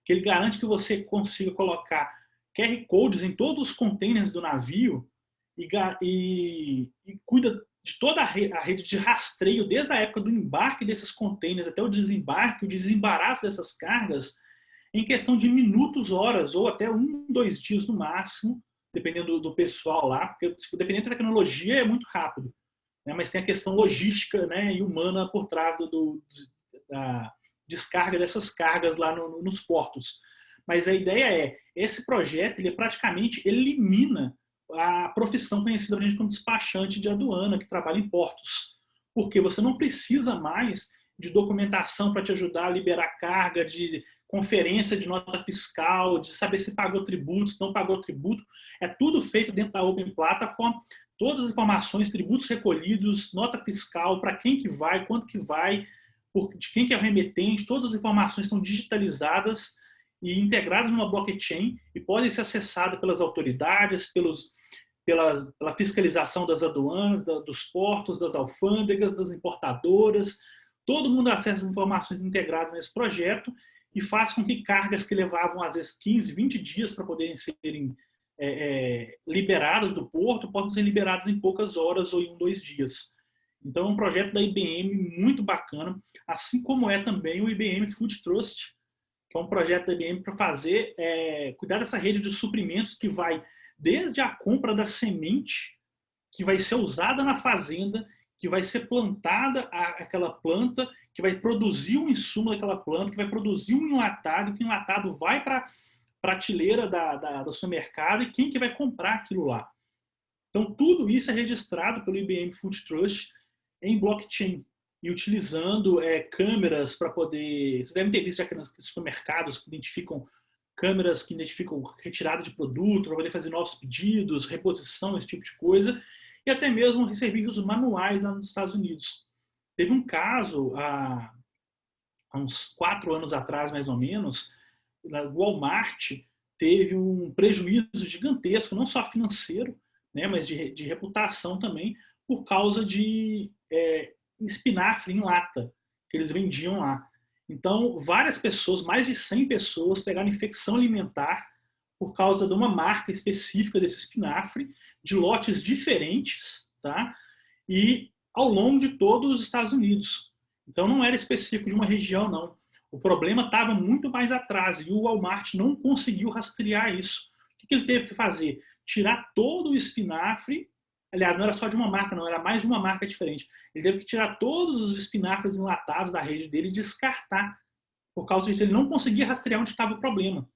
que ele garante que você consiga colocar QR Codes em todos os containers do navio e cuida de toda a rede de rastreio, desde a época do embarque desses containers até o desembarque, o desembaraço dessas cargas, em questão de minutos, horas, ou até 1, 2 dias no máximo, dependendo do pessoal lá, porque dependendo da tecnologia é muito rápido, né? Mas tem a questão logística, né, e humana por trás da descarga dessas cargas lá nos portos. Mas a ideia esse projeto ele praticamente elimina a profissão conhecida por gente como despachante de aduana, que trabalha em portos. Porque você não precisa mais de documentação para te ajudar a liberar carga, de conferência de nota fiscal, de saber se pagou tributo, se não pagou tributo. É tudo feito dentro da Open Platform. Todas as informações, tributos recolhidos, nota fiscal, para quem que vai, quanto que vai, de quem que é o remetente, todas as informações estão digitalizadas e integradas numa blockchain e podem ser acessadas pelas autoridades, pela fiscalização das aduanas, dos portos, das alfândegas, das importadoras. Todo mundo acessa as informações integradas nesse projeto e faz com que cargas que levavam, às vezes, 15, 20 dias para poderem serem liberadas do porto, possam ser liberadas em poucas horas ou em 1, 2 dias. Então, é um projeto da IBM muito bacana, assim como é também o IBM Food Trust, que é um projeto da IBM para cuidar dessa rede de suprimentos que vai desde a compra da semente, que vai ser usada na fazenda, que vai ser plantada aquela planta, que vai produzir um insumo daquela planta, que vai produzir um enlatado, que o enlatado vai para a prateleira do supermercado e quem que vai comprar aquilo lá. Então, tudo isso é registrado pelo IBM Food Trust em blockchain e utilizando câmeras para poder... Vocês devem ter visto já que nos supermercados que identificam câmeras que identificam retirada de produto para poder fazer novos pedidos, reposição, esse tipo de coisa, e até mesmo serviços manuais lá nos Estados Unidos. Teve um caso, há uns 4 anos atrás, mais ou menos, o Walmart teve um prejuízo gigantesco, não só financeiro, né, mas de reputação também, por causa de espinafre em lata que eles vendiam lá. Então, várias pessoas, mais de 100 pessoas, pegaram infecção alimentar por causa de uma marca específica desse espinafre, de lotes diferentes, tá? E ao longo de todos os Estados Unidos. Então, não era específico de uma região, não. O problema estava muito mais atrás e o Walmart não conseguiu rastrear isso. O que ele teve que fazer? Tirar todo o espinafre. Aliás, não era só de uma marca, não, era mais de uma marca diferente. Ele teve que tirar todos os espinafres enlatados da rede dele e descartar. Por causa disso, ele não conseguia rastrear onde estava o problema.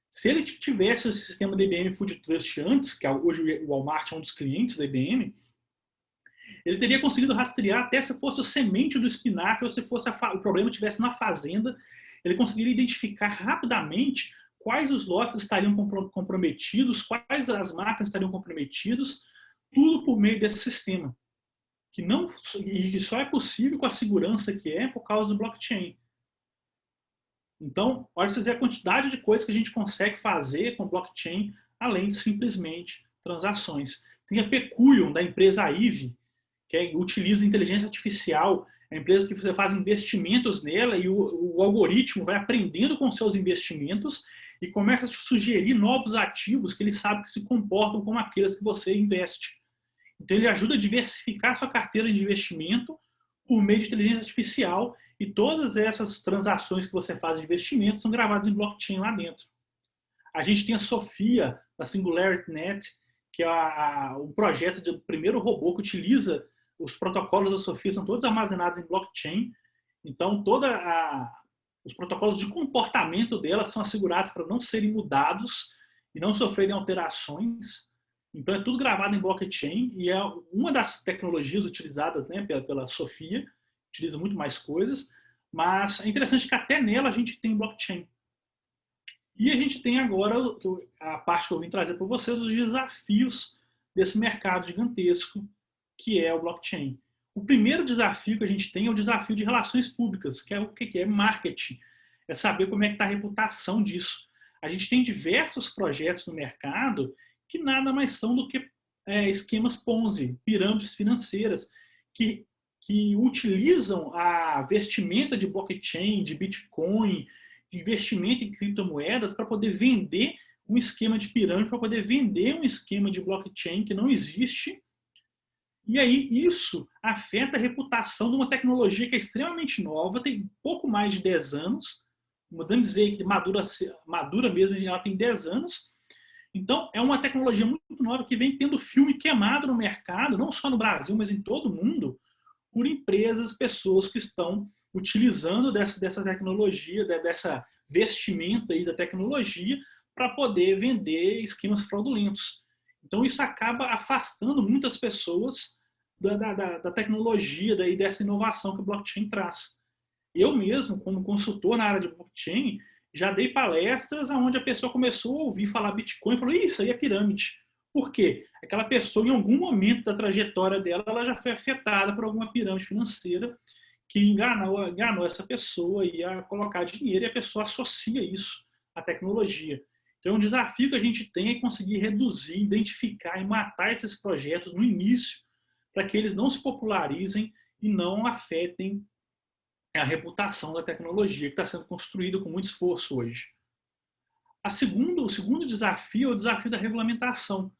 Se ele tivesse o sistema da IBM Food Trust antes, que hoje o Walmart é um dos clientes da IBM, ele teria conseguido rastrear até se fosse a semente do espinafre ou se fosse o problema estivesse na fazenda. Ele conseguiria identificar rapidamente quais os lotes estariam comprometidos, quais as marcas estariam comprometidas, tudo por meio desse sistema, que só é possível com a segurança que é por causa do blockchain. Então, olha vocês ver a quantidade de coisas que a gente consegue fazer com blockchain, além de simplesmente transações. Tem a Peculium, da empresa Aive, que utiliza inteligência artificial, é a empresa que você faz investimentos nela e o algoritmo vai aprendendo com seus investimentos e começa a te sugerir novos ativos que ele sabe que se comportam como aqueles que você investe. Então, ele ajuda a diversificar a sua carteira de investimento por meio de inteligência artificial e todas essas transações que você faz de investimento são gravadas em blockchain lá dentro. A gente tem a Sofia, da SingularityNet, que é o projeto do primeiro robô que utiliza os protocolos da Sofia, são todos armazenados em blockchain. Então, os protocolos de comportamento delas são assegurados para não serem mudados e não sofrerem alterações. Então, é tudo gravado em blockchain e é uma das tecnologias utilizadas, né, pela Sofia. Utiliza muito mais coisas, mas é interessante que até nela a gente tem blockchain. E a gente tem agora a parte que eu vim trazer para vocês, os desafios desse mercado gigantesco que é o blockchain. O primeiro desafio que a gente tem é o desafio de relações públicas, que é o que é marketing. É saber como é que está a reputação disso. A gente tem diversos projetos no mercado que nada mais são do que esquemas Ponzi, pirâmides financeiras, que utilizam a vestimenta de blockchain, de Bitcoin, de investimento em criptomoedas para poder vender um esquema de pirâmide, para poder vender um esquema de blockchain que não existe. E aí isso afeta a reputação de uma tecnologia que é extremamente nova, tem pouco mais de 10 anos, podemos dizer que madura mesmo, ela tem 10 anos. Então, é uma tecnologia muito nova que vem tendo filme queimado no mercado, não só no Brasil, mas em todo o mundo, por empresas, pessoas que estão utilizando dessa tecnologia, dessa vestimenta aí da tecnologia, para poder vender esquemas fraudulentos. Então, isso acaba afastando muitas pessoas da tecnologia e dessa inovação que o blockchain traz. Eu mesmo, como consultor na área de blockchain, já dei palestras onde a pessoa começou a ouvir falar Bitcoin e falou, isso aí é pirâmide. Por quê? Aquela pessoa, em algum momento da trajetória dela, ela já foi afetada por alguma pirâmide financeira que enganou essa pessoa e a colocar dinheiro e a pessoa associa isso à tecnologia. Então, um desafio que a gente tem é conseguir reduzir, identificar e matar esses projetos no início para que eles não se popularizem e não afetem a reputação da tecnologia que está sendo construída com muito esforço hoje. O segundo desafio é o desafio da regulamentação.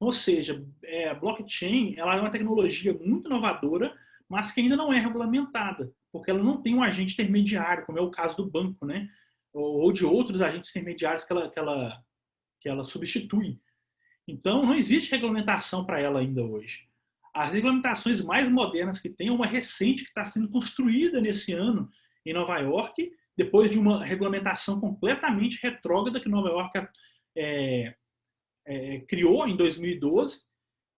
Ou seja, a blockchain ela é uma tecnologia muito inovadora, mas que ainda não é regulamentada, porque ela não tem um agente intermediário, como é o caso do banco, né? Ou de outros agentes intermediários que ela substitui. Então, não existe regulamentação para ela ainda hoje. As regulamentações mais modernas que tem, uma recente que está sendo construída nesse ano em Nova York, depois de uma regulamentação completamente retrógrada que Nova York criou em 2012,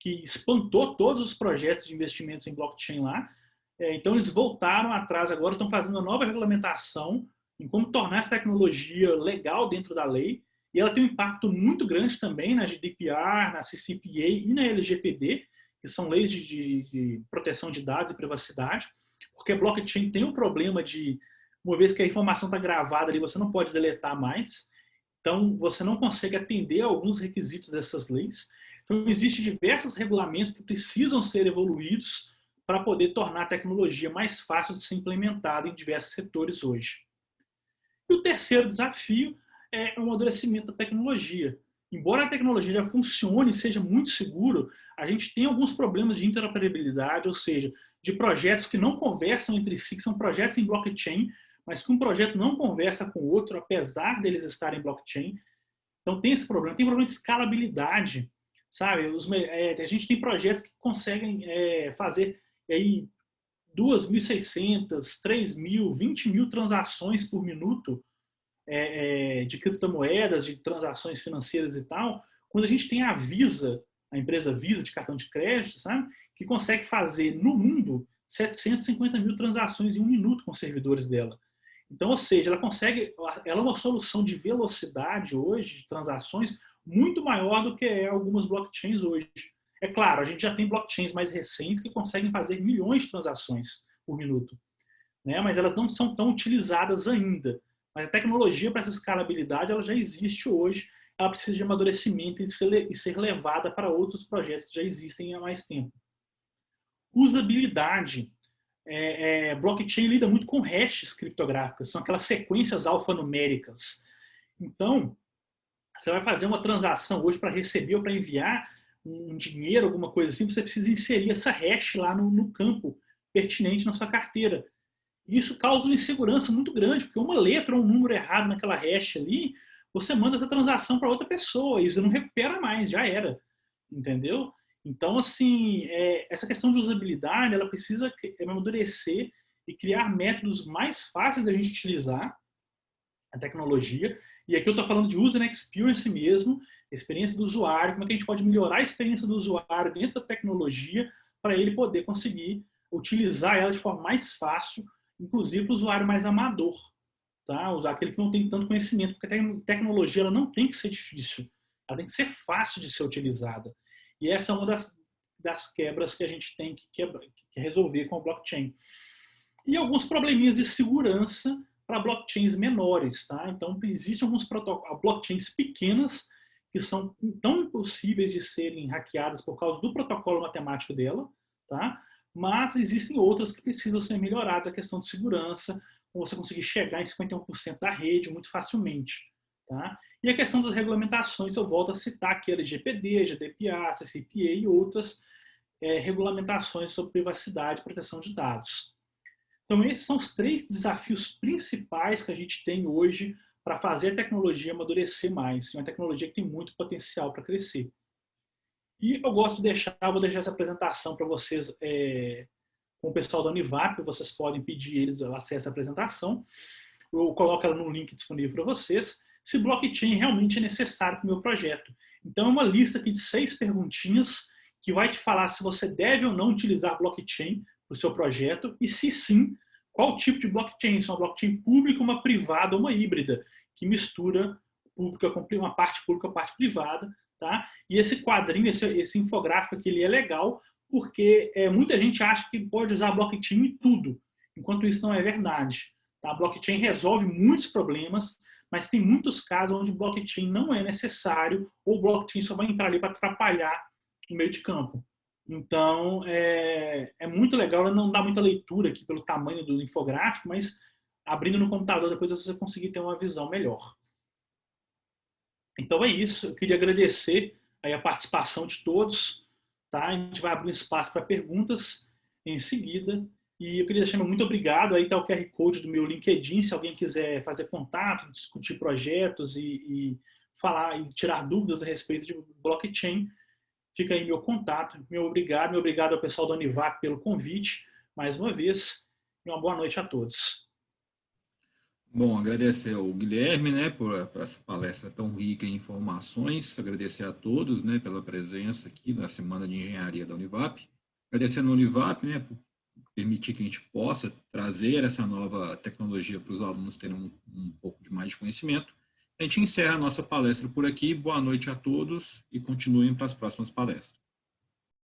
que espantou todos os projetos de investimentos em blockchain lá. Então, eles voltaram atrás agora, estão fazendo uma nova regulamentação em como tornar essa tecnologia legal dentro da lei. E ela tem um impacto muito grande também na GDPR, na CCPA e na LGPD, que são leis de proteção de dados e privacidade, porque a blockchain tem um problema de, uma vez que a informação está gravada ali, você não pode deletar mais. Então, você não consegue atender a alguns requisitos dessas leis. Então, existem diversos regulamentos que precisam ser evoluídos para poder tornar a tecnologia mais fácil de ser implementada em diversos setores hoje. E o terceiro desafio é o amadurecimento da tecnologia. Embora a tecnologia já funcione e seja muito seguro, a gente tem alguns problemas de interoperabilidade, ou seja, de projetos que não conversam entre si, que são projetos em blockchain, mas que um projeto não conversa com o outro, apesar deles estarem em blockchain. Então tem esse problema. Tem problema de escalabilidade, sabe? A gente tem projetos que conseguem fazer aí 2.600, 3.000, 20.000 transações por minuto de criptomoedas, de transações financeiras e tal, quando a gente tem a Visa, a empresa Visa de cartão de crédito, sabe? Que consegue fazer no mundo 750.000 transações em um minuto com os servidores dela. Então, ou seja, ela é uma solução de velocidade hoje, de transações, muito maior do que algumas blockchains hoje. É claro, a gente já tem blockchains mais recentes que conseguem fazer milhões de transações por minuto, né? Mas elas não são tão utilizadas ainda. Mas a tecnologia para essa escalabilidade ela já existe hoje, ela precisa de amadurecimento e ser levada para outros projetos que já existem há mais tempo. Usabilidade. Blockchain lida muito com hashes criptográficas, são aquelas sequências alfanuméricas. Então, você vai fazer uma transação hoje para receber ou para enviar um dinheiro, alguma coisa assim, você precisa inserir essa hash lá no campo pertinente na sua carteira. Isso causa uma insegurança muito grande, porque uma letra ou um número errado naquela hash ali, você manda essa transação para outra pessoa e você não recupera mais, já era. Entendeu? Então, assim, essa questão de usabilidade, ela precisa amadurecer e criar métodos mais fáceis da gente utilizar a tecnologia. E aqui eu estou falando de user experience mesmo, experiência do usuário, como é que a gente pode melhorar a experiência do usuário dentro da tecnologia para ele poder conseguir utilizar ela de forma mais fácil, inclusive para o usuário mais amador, tá? Usar aquele que não tem tanto conhecimento, porque a tecnologia ela não tem que ser difícil, ela tem que ser fácil de ser utilizada. E essa é uma das quebras que a gente tem que resolver com a blockchain. E alguns probleminhas de segurança para blockchains menores, tá? Então, existem alguns blockchains pequenas que são tão impossíveis de serem hackeadas por causa do protocolo matemático dela, tá? Mas existem outras que precisam ser melhoradas, a questão de segurança, você conseguir chegar em 51% da rede muito facilmente. Tá? E a questão das regulamentações, eu volto a citar aqui a LGPD, GDPR, CCPA e outras regulamentações sobre privacidade e proteção de dados. Então, esses são os 3 desafios principais que a gente tem hoje para fazer a tecnologia amadurecer mais. É uma tecnologia que tem muito potencial para crescer. E eu vou deixar essa apresentação para vocês com o pessoal da Univap, vocês podem pedir eles acesso à apresentação. Eu coloco ela no link disponível para vocês. Se blockchain realmente é necessário para o meu projeto. Então, é uma lista aqui de 6 perguntinhas que vai te falar se você deve ou não utilizar blockchain para o seu projeto e, se sim, qual tipo de blockchain. Se é uma blockchain pública, uma privada ou uma híbrida, que mistura uma parte pública com a parte privada. Tá? E esse quadrinho, esse infográfico aqui, ele é legal porque muita gente acha que pode usar blockchain em tudo, enquanto isso não é verdade. Tá? A blockchain resolve muitos problemas, mas tem muitos casos onde blockchain não é necessário ou blockchain só vai entrar ali para atrapalhar o meio de campo. Então, é muito legal, ela não dá muita leitura aqui pelo tamanho do infográfico, mas abrindo no computador depois você vai conseguir ter uma visão melhor. Então é isso, eu queria agradecer aí a participação de todos, tá? A gente vai abrir um espaço para perguntas em seguida. E eu queria deixar muito obrigado. Aí está o QR Code do meu LinkedIn, se alguém quiser fazer contato, discutir projetos e falar e tirar dúvidas a respeito de blockchain, fica aí meu contato. Meu obrigado ao pessoal da Univap pelo convite, mais uma vez, e uma boa noite a todos. Bom, agradecer ao Guilherme, né, por essa palestra tão rica em informações, agradecer a todos, né, pela presença aqui na Semana de Engenharia da Univap, agradecendo a Univap, né, por permitir que a gente possa trazer essa nova tecnologia para os alunos terem um pouco de mais de conhecimento. A gente encerra a nossa palestra por aqui, boa noite a todos e continuem para as próximas palestras.